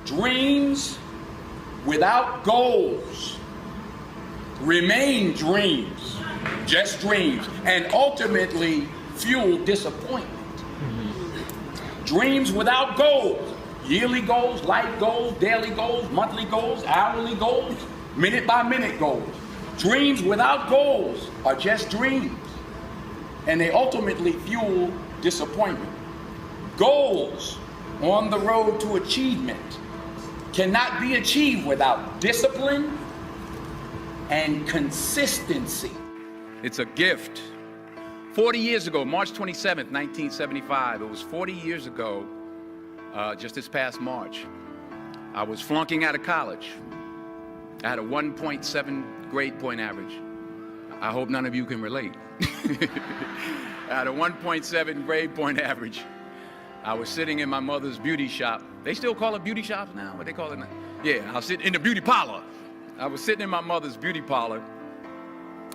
Dreams without goals remain dreams, just dreams, and ultimately fuel disappointment. Dreams without goals, yearly goals, life goals, daily goals, monthly goals, hourly goals, minute by minute goals. Dreams without goals are just dreams, and they ultimately fuel disappointment. Goals on the road to achievement cannot be achieved without discipline and consistency. It's a gift. 40 years ago, March 27th, 1975, it was 40 years ago, just this past March, I was flunking out of college. I had a 1.7 grade point average. I hope none of you can relate. I had a 1.7 grade point average. I was sitting in my mother's beauty shop. They still call it beauty shops now? What they call it now? Yeah, I was sitting in the beauty parlor. I was sitting in my mother's beauty parlor,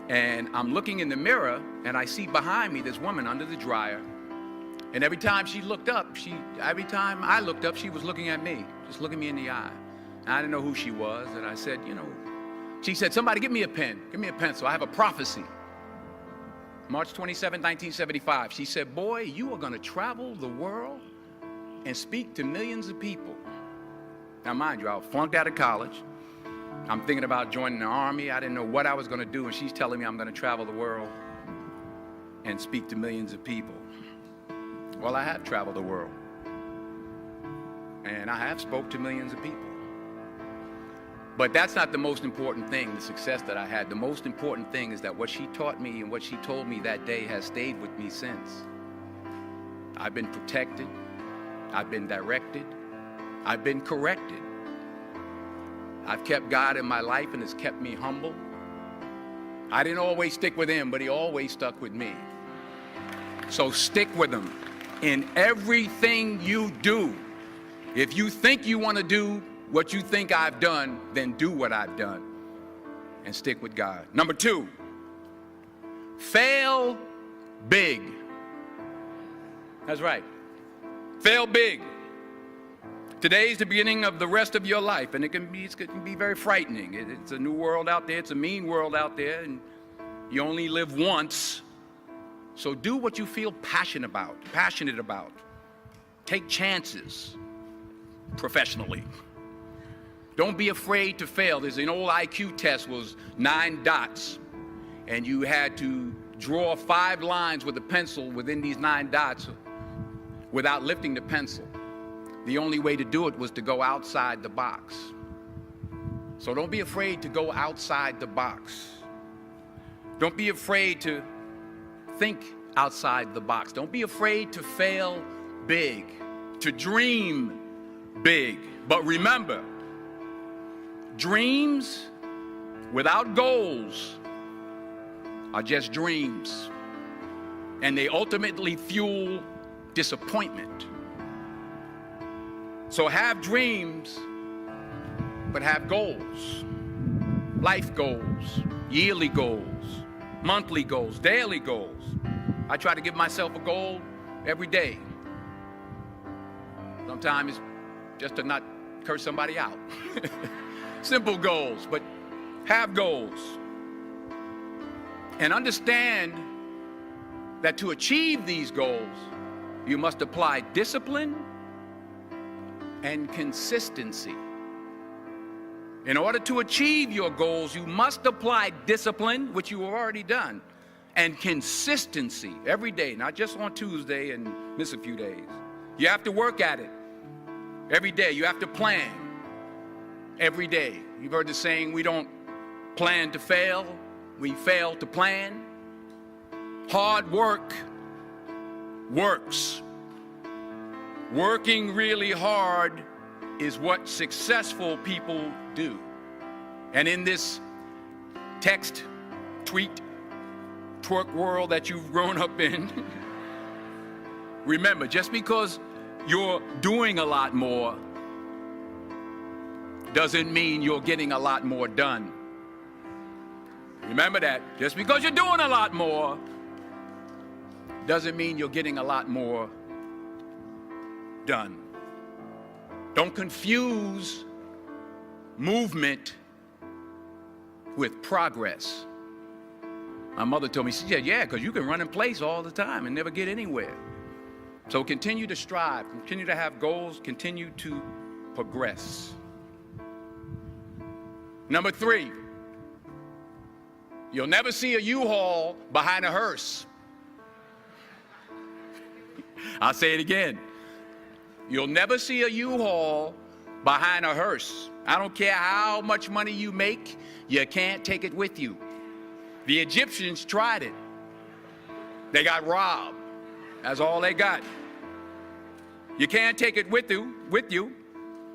and I'm looking in the mirror, and I see behind me this woman under the dryer. And every time she looked up, every time I looked up, she was looking at me, just looking me in the eye. And I didn't know who she was, and I said, she said, somebody give me a pen, give me a pencil, I have a prophecy. March 27, 1975, she said, boy, you are gonna travel the world and speak to millions of people. Now mind you, I was flunked out of college. I'm thinking about joining the army. I didn't know what I was gonna do, and she's telling me I'm gonna travel the world and speak to millions of people. Well, I have traveled the world, and I have spoke to millions of people. But that's not the most important thing, the success that I had. The most important thing is that what she taught me and what she told me that day has stayed with me since. I've been protected, I've been directed, I've been corrected. I've kept God in my life, and it's kept me humble. I didn't always stick with him, but he always stuck with me. So stick with him in everything you do. If you think you want to do what you think I've done, then do what I've done and stick with God. Number 2, fail big. That's right. Fail big. Today's the beginning of the rest of your life, and it can be very frightening. It's a new world out there. It's a mean world out there, and you only live once. So do what you feel passionate about. Take chances professionally. Don't be afraid to fail. There's an old IQ test, was 9 dots, and you had to draw 5 lines with a pencil within these 9 dots without lifting the pencil. The only way to do it was to go outside the box. So don't be afraid to go outside the box. Don't be afraid to think outside the box. Don't be afraid to fail big, to dream big. But remember, dreams without goals are just dreams, and they ultimately fuel disappointment. So have dreams, but have goals. Life goals, yearly goals, monthly goals, daily goals. I try to give myself a goal every day. Sometimes it's just to not curse somebody out. Simple goals, but have goals. And understand that to achieve these goals, you must apply discipline and consistency. In order to achieve your goals, you must apply discipline, which you have already done, and consistency every day, not just on Tuesday and miss a few days. You have to work at it every day. You have to plan every day. You've heard the saying, we don't plan to fail, we fail to plan. Hard work works. Working really hard is what successful people do. And in this text, tweet, twerk world that you've grown up in, remember, just because you're doing a lot more doesn't mean you're getting a lot more done. Remember that. Just because you're doing a lot more doesn't mean you're getting a lot more done. Don't confuse movement with progress. My mother told me, she said, yeah, because you can run in place all the time and never get anywhere. So continue to strive, continue to have goals, continue to progress. Number 3, you'll never see a U-Haul behind a hearse. I'll say it again. You'll never see a U-Haul behind a hearse. I don't care how much money you make, you can't take it with you. The Egyptians tried it. They got robbed. That's all they got. You can't take it with you.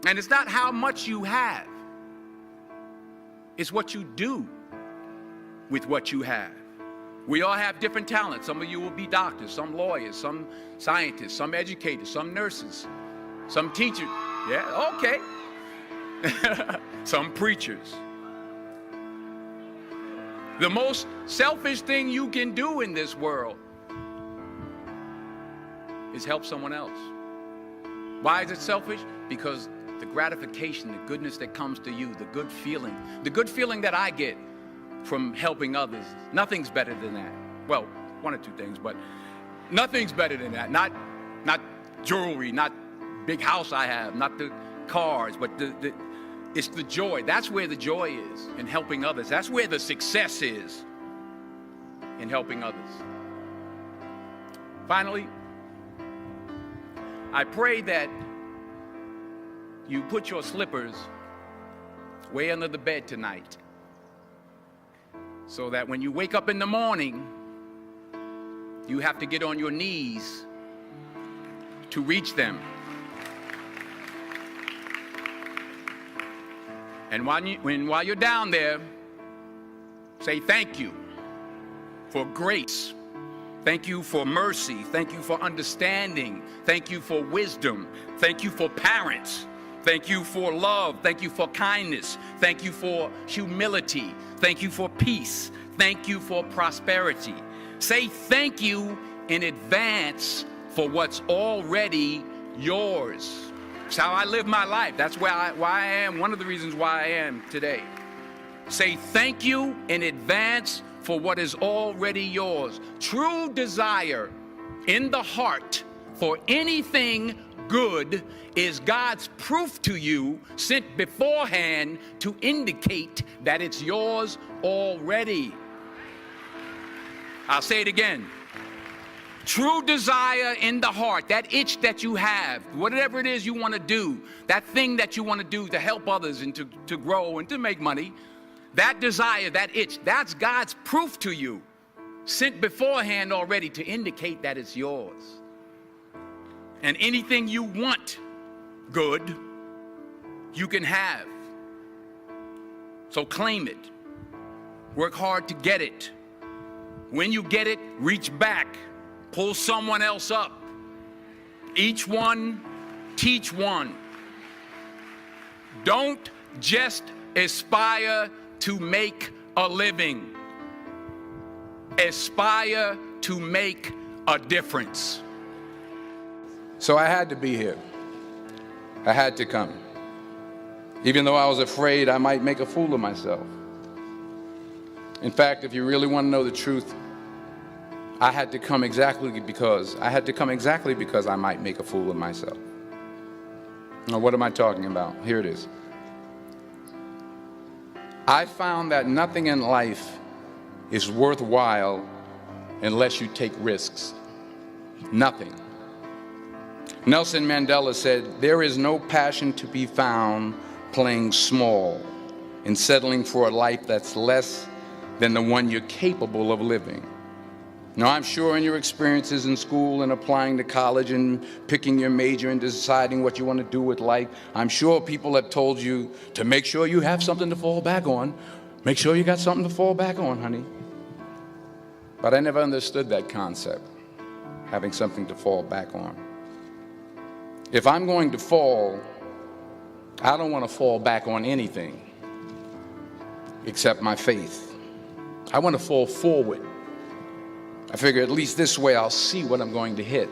And it's not how much you have. It's what you do with what you have. We all have different talents. Some of you will be doctors, some lawyers, some scientists, some educators, some nurses, some teachers. Yeah, okay. Some preachers. The most selfish thing you can do in this world is help someone else. Why is it selfish? Because the gratification, the goodness that comes to you, the good feeling that I get from helping others, nothing's better than that. Well, one or two things, but nothing's better than that. Not jewelry, not big house I have, not the cars, but it's the joy. That's where the joy is, in helping others. That's where the success is, in helping others. Finally, I pray that you put your slippers way under the bed tonight, so that when you wake up in the morning, you have to get on your knees to reach them. And while you're down there, say thank you for grace. Thank you for mercy. Thank you for understanding. Thank you for wisdom. Thank you for parents. Thank you for love. Thank you for kindness. Thank you for humility. Thank you for peace. Thank you for prosperity. Say thank you in advance for what's already yours. It's how I live my life. That's why I am, one of the reasons why I am today. Say thank you in advance for what is already yours. True desire in the heart for anything good is God's proof to you, sent beforehand to indicate that it's yours already. I'll say it again. True desire in the heart, that itch that you have, whatever it is you want to do, that thing that you want to do to help others and to grow and to make money, that desire, that itch, that's God's proof to you, sent beforehand already to indicate that it's yours. And anything you want good, you can have. So claim it. Work hard to get it. When you get it, reach back. Pull someone else up. Each one, teach one. Don't just aspire to make a living. Aspire to make a difference. So I had to be here. I had to come. Even though I was afraid I might make a fool of myself. In fact, if you really want to know the truth, I had to come exactly because I might make a fool of myself. Now, what am I talking about? Here it is. I found that nothing in life is worthwhile unless you take risks. Nothing. Nelson Mandela said, "There is no passion to be found playing small and settling for a life that's less than the one you're capable of living." Now, I'm sure in your experiences in school and applying to college and picking your major and deciding what you want to do with life, I'm sure people have told you to make sure you have something to fall back on. Make sure you got something to fall back on, honey. But I never understood that concept, having something to fall back on. If I'm going to fall, I don't want to fall back on anything except my faith. I want to fall forward. I figure at least this way I'll see what I'm going to hit.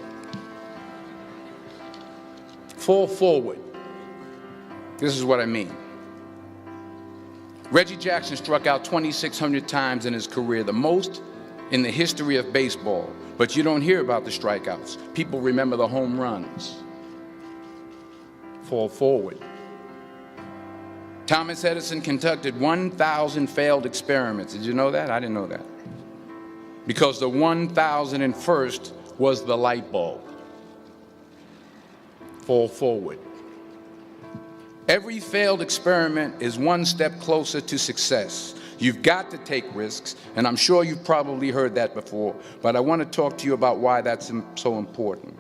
Fall forward. This is what I mean. Reggie Jackson struck out 2,600 times in his career, the most in the history of baseball. But you don't hear about the strikeouts. People remember the home runs. Fall forward. Thomas Edison conducted 1,000 failed experiments. Did you know that? I didn't know that. Because the 1,001st was the light bulb. Fall forward. Every failed experiment is one step closer to success. You've got to take risks, and I'm sure you've probably heard that before, but I want to talk to you about why that's so important.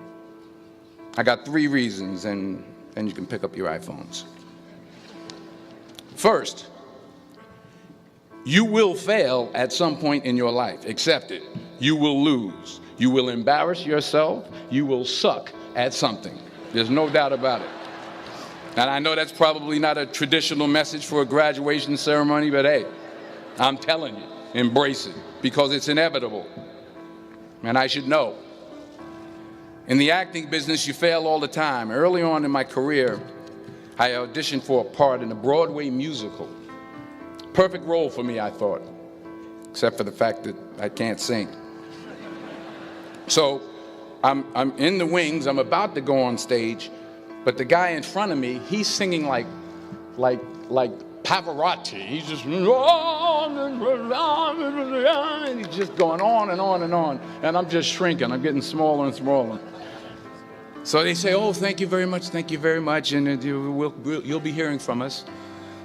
I got 3 reasons, and then you can pick up your iPhones. First, you will fail at some point in your life. Accept it. You will lose. You will embarrass yourself. You will suck at something. There's no doubt about it. And I know that's probably not a traditional message for a graduation ceremony, but hey, I'm telling you, embrace it, because it's inevitable. And I should know. In the acting business, you fail all the time. Early on in my career, I auditioned for a part in a Broadway musical. Perfect role for me, I thought, except for the fact that I can't sing. So I'm in the wings, I'm about to go on stage, but the guy in front of me, he's singing like Pavarotti. He's just, and he's just going on and on and on, and I'm just shrinking. I'm getting smaller and smaller. So they say, oh, thank you very much, and you'll be hearing from us.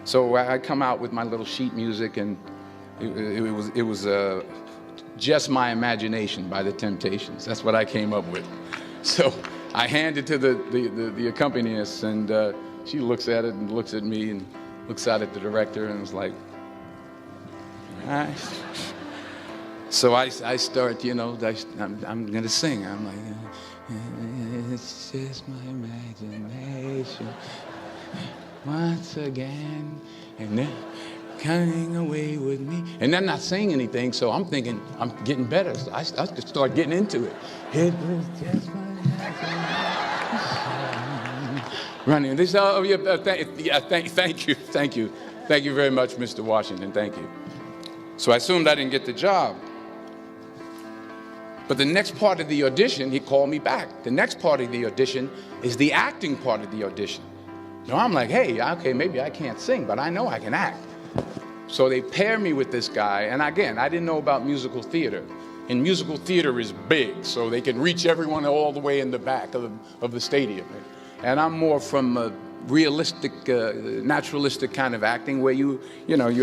So I come out with my little sheet music, and it was Just My Imagination by the Temptations. That's what I came up with. So I hand it to the accompanist, and she looks at it and looks at me and looks out at the director and was like, all right. So I start, I'm going to sing. I'm like, it's just my imagination once again, and then coming away with me. And I'm not saying anything, so I'm thinking I'm getting better. So I start getting into it. It was just my imagination. Running. They say, oh, yeah, thank you very much, Mr. Washington. Thank you. So I assumed I didn't get the job. But the next part of the audition, he called me back. The next part of the audition is the acting part of the audition. So I'm like, hey, okay, maybe I can't sing, but I know I can act. So they pair me with this guy, and again, I didn't know about musical theater. And musical theater is big, so they can reach everyone all the way in the back of the stadium. And I'm more from a realistic, naturalistic kind of acting where you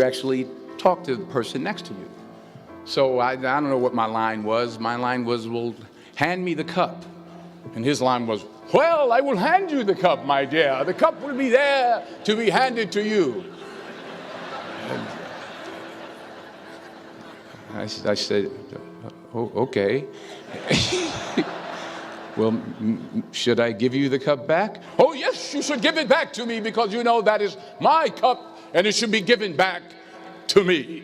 actually talk to the person next to you. So I don't know what my line was. My line was, well, hand me the cup. And his line was, well, I will hand you the cup, my dear. The cup will be there to be handed to you. I said, oh, okay. Well, should I give you the cup back? Oh, yes, you should give it back to me, because you know that is my cup and it should be given back to me.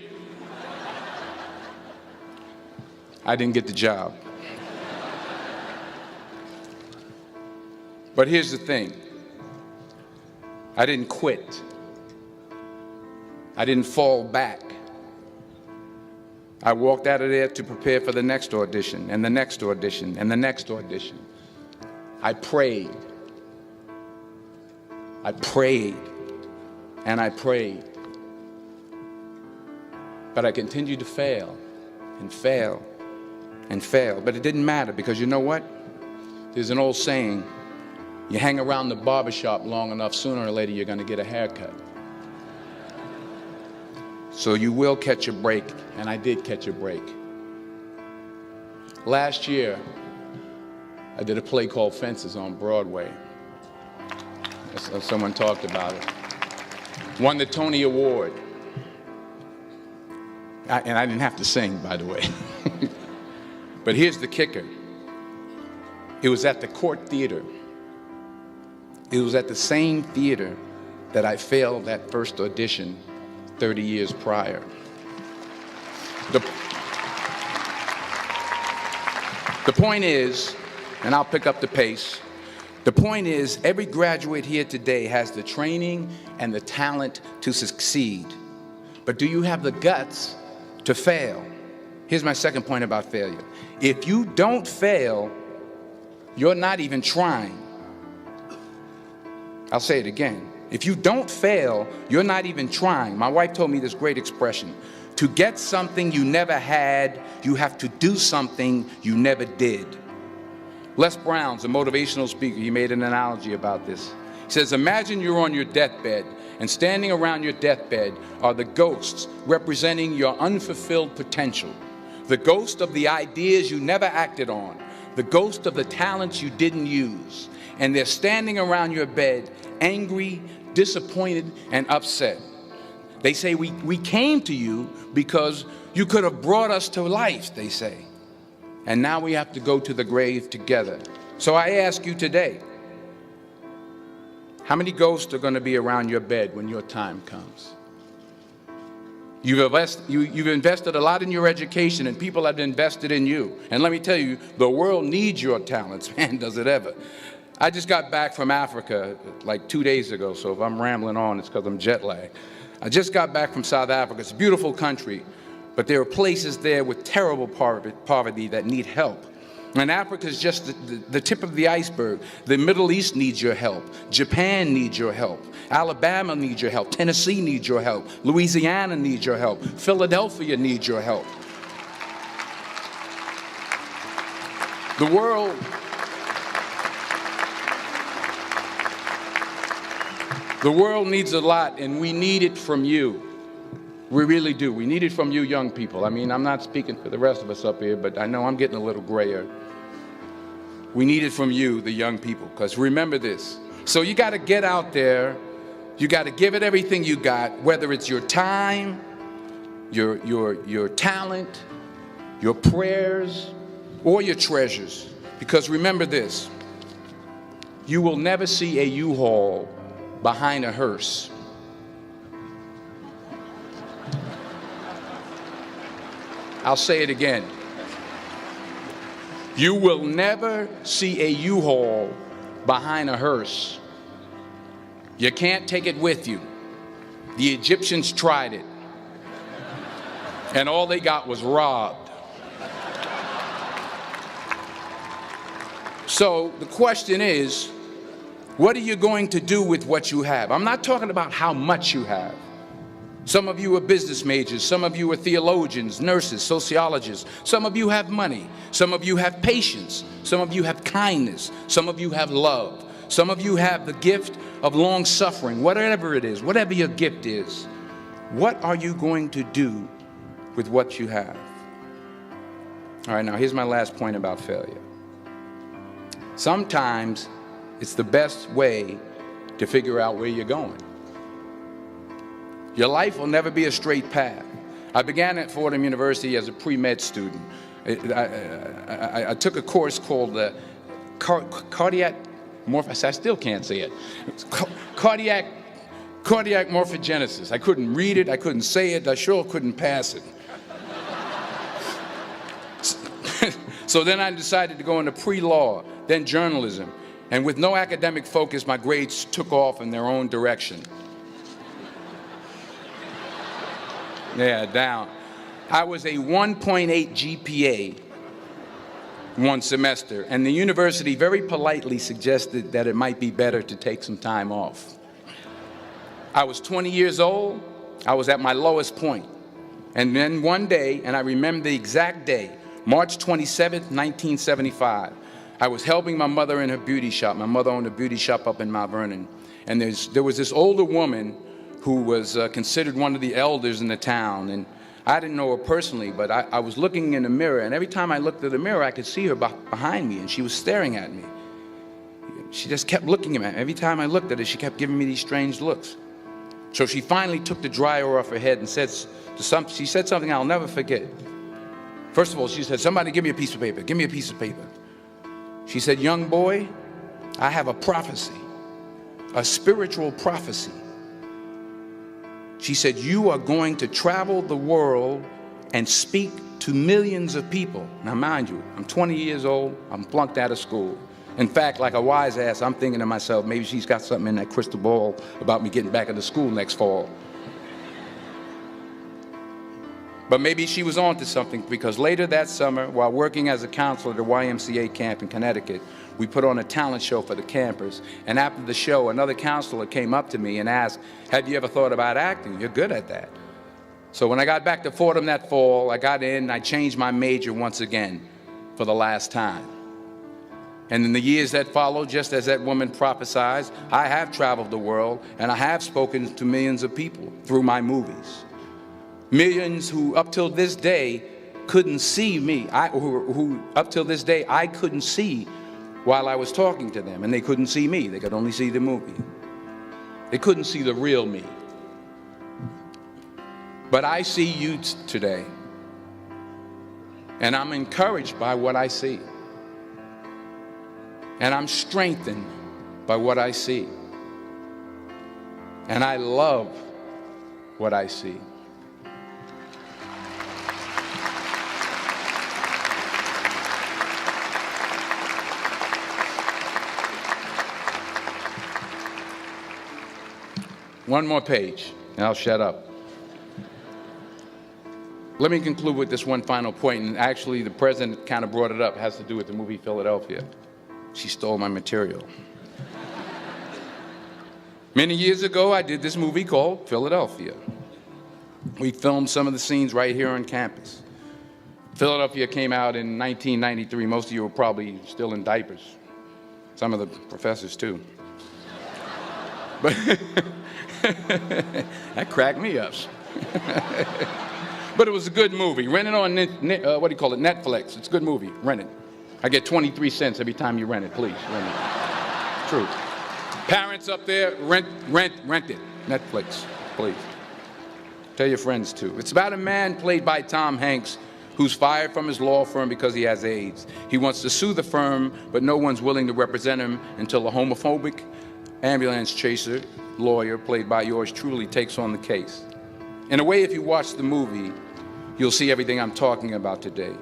I didn't get the job. But here's the thing. I didn't quit. I didn't fall back. I walked out of there to prepare for the next audition, and the next audition, and the next audition. I prayed. I prayed, and I prayed. But I continued to fail, and fail, and fail. But it didn't matter, because you know what? There's an old saying, you hang around the barbershop long enough, sooner or later you're going to get a haircut. So you will catch a break, and I did catch a break. Last year, I did a play called Fences on Broadway. Someone talked about it. Won the Tony Award. And I didn't have to sing, by the way. But here's the kicker. It was at the Court Theater. It was at the same theater that I failed that first audition 30 years prior. The point is, and I'll pick up the pace, The point is, every graduate here today has the training and the talent to succeed. But do you have the guts to fail? Here's my second point about failure. If you don't fail, you're not even trying. I'll say it again. If you don't fail, you're not even trying. My wife told me this great expression. To get something you never had, you have to do something you never did. Les Brown's a motivational speaker. He made an analogy about this. He says, imagine you're on your deathbed, and standing around your deathbed are the ghosts representing your unfulfilled potential. The ghost of the ideas you never acted on. The ghost of the talents you didn't use. And they're standing around your bed, angry, disappointed, and upset. They say, we came to you because you could have brought us to life, they say. And now we have to go to the grave together. So I ask you today, how many ghosts are going to be around your bed when your time comes? You've invested a lot in your education, and people have invested in you. And let me tell you, the world needs your talents, man, does it ever. I just got back from Africa like 2 days ago, so if I'm rambling on, it's because I'm jet lagged. I just got back from South Africa. It's a beautiful country, but there are places there with terrible poverty that need help. And Africa is just the tip of the iceberg. The Middle East needs your help. Japan needs your help. Alabama needs your help. Tennessee needs your help. Louisiana needs your help. Philadelphia needs your help. The world needs a lot, and we need it from you. We really do. We need it from you young people. I mean, I'm not speaking for the rest of us up here, but I know I'm getting a little grayer. We need it from you, the young people, because remember this. So you got to get out there. You got to give it everything you got, whether it's your time, your talent, your prayers, or your treasures. Because remember this. You will never see a U-Haul behind a hearse. I'll say it again. You will never see a U-Haul behind a hearse. You can't take it with you. The Egyptians tried it, and all they got was robbed. So the question is, what are you going to do with what you have? I'm not talking about how much you have. Some of you are business majors. Some of you are theologians, nurses, sociologists. Some of you have money. Some of you have patience. Some of you have kindness. Some of you have love. Some of you have the gift of long suffering. Whatever it is, whatever your gift is, what are you going to do with what you have? All right, now here's my last point about failure. Sometimes it's the best way to figure out where you're going. Your life will never be a straight path. I began at Fordham University as a pre-med student. I took a course called cardiac morphogenesis. I still can't say it. Cardiac morphogenesis. I couldn't read it. I couldn't say it. I sure couldn't pass it. So then I decided to go into pre-law, then journalism. And with no academic focus, my grades took off in their own direction. Yeah, down. I was a 1.8 GPA one semester, and the university very politely suggested that it might be better to take some time off. I was 20 years old. I was at my lowest point. And then one day, and I remember the exact day, March 27th, 1975, I was helping my mother in her beauty shop. My mother owned a beauty shop up in Mount Vernon. And there was this older woman who was considered one of the elders in the town. And I didn't know her personally, but I was looking in the mirror, and every time I looked at the mirror, I could see her behind me, and she was staring at me. She just kept looking at me. Every time I looked at her, she kept giving me these strange looks. So she finally took the dryer off her head and she said something I'll never forget. First of all, she said, "Somebody give me a piece of paper. Give me a piece of paper." She said, "Young boy, I have a prophecy, a spiritual prophecy." She said, "You are going to travel the world and speak to millions of people." Now, mind you, I'm 20 years old. I'm flunked out of school. In fact, like a wise ass, I'm thinking to myself, maybe she's got something in that crystal ball about me getting back into school next fall. But maybe she was on to something, because later that summer, while working as a counselor at a YMCA camp in Connecticut, we put on a talent show for the campers. And after the show, another counselor came up to me and asked, "Have you ever thought about acting? You're good at that." So when I got back to Fordham that fall, I got in and I changed my major once again for the last time. And in the years that followed, just as that woman prophesied, I have traveled the world and I have spoken to millions of people through my movies. Millions who up till this day couldn't see me, who up till this day I couldn't see while I was talking to them, and they couldn't see me. They could only see the movie. They couldn't see the real me. But I see you today, and I'm encouraged by what I see. And I'm strengthened by what I see. And I love what I see. One more page, and I'll shut up. Let me conclude with this one final point, and actually the president kind of brought it up. It has to do with the movie Philadelphia. She stole my material. Many years ago, I did this movie called Philadelphia. We filmed some of the scenes right here on campus. Philadelphia came out in 1993. Most of you were probably still in diapers. Some of the professors, too. But that cracked me up. But it was a good movie. Rent it on, Netflix. It's a good movie. Rent it. I get 23 cents every time you rent it. Please, rent it. True. Parents up there, rent it. Netflix, please. Tell your friends, too. It's about a man played by Tom Hanks who's fired from his law firm because he has AIDS. He wants to sue the firm, but no one's willing to represent him until a homophobic ambulance chaser lawyer, played by yours truly, takes on the case. In a way, if you watch the movie, you'll see everything I'm talking about today.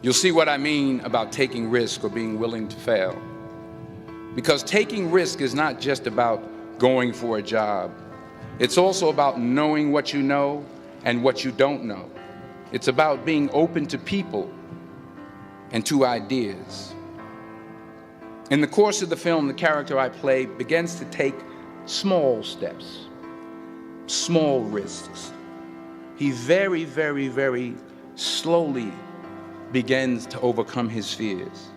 You'll see what I mean about taking risk or being willing to fail. Because taking risk is not just about going for a job. It's also about knowing what you know and what you don't know. It's about being open to people and to ideas. In the course of the film, the character I play begins to take small steps, small risks. He very, very, very slowly begins to overcome his fears.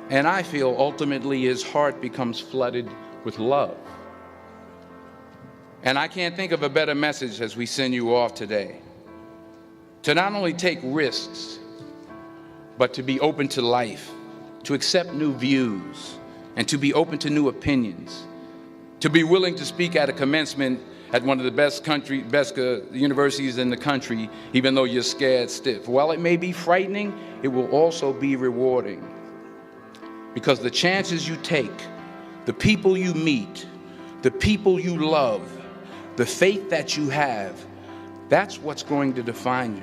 And I feel ultimately his heart becomes flooded with love. And I can't think of a better message as we send you off today. To not only take risks, but to be open to life, to accept new views, and to be open to new opinions, to be willing to speak at a commencement at one of the best universities in the country, even though you're scared stiff. While it may be frightening, it will also be rewarding. Because the chances you take, the people you meet, the people you love, the faith that you have, that's what's going to define you.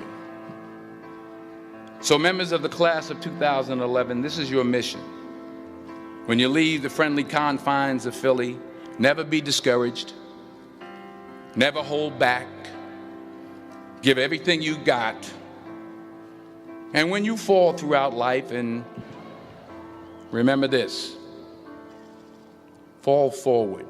So members of the class of 2011, this is your mission. When you leave the friendly confines of Philly, never be discouraged. Never hold back. Give everything you got. And when you fall throughout life, and remember this, fall forward.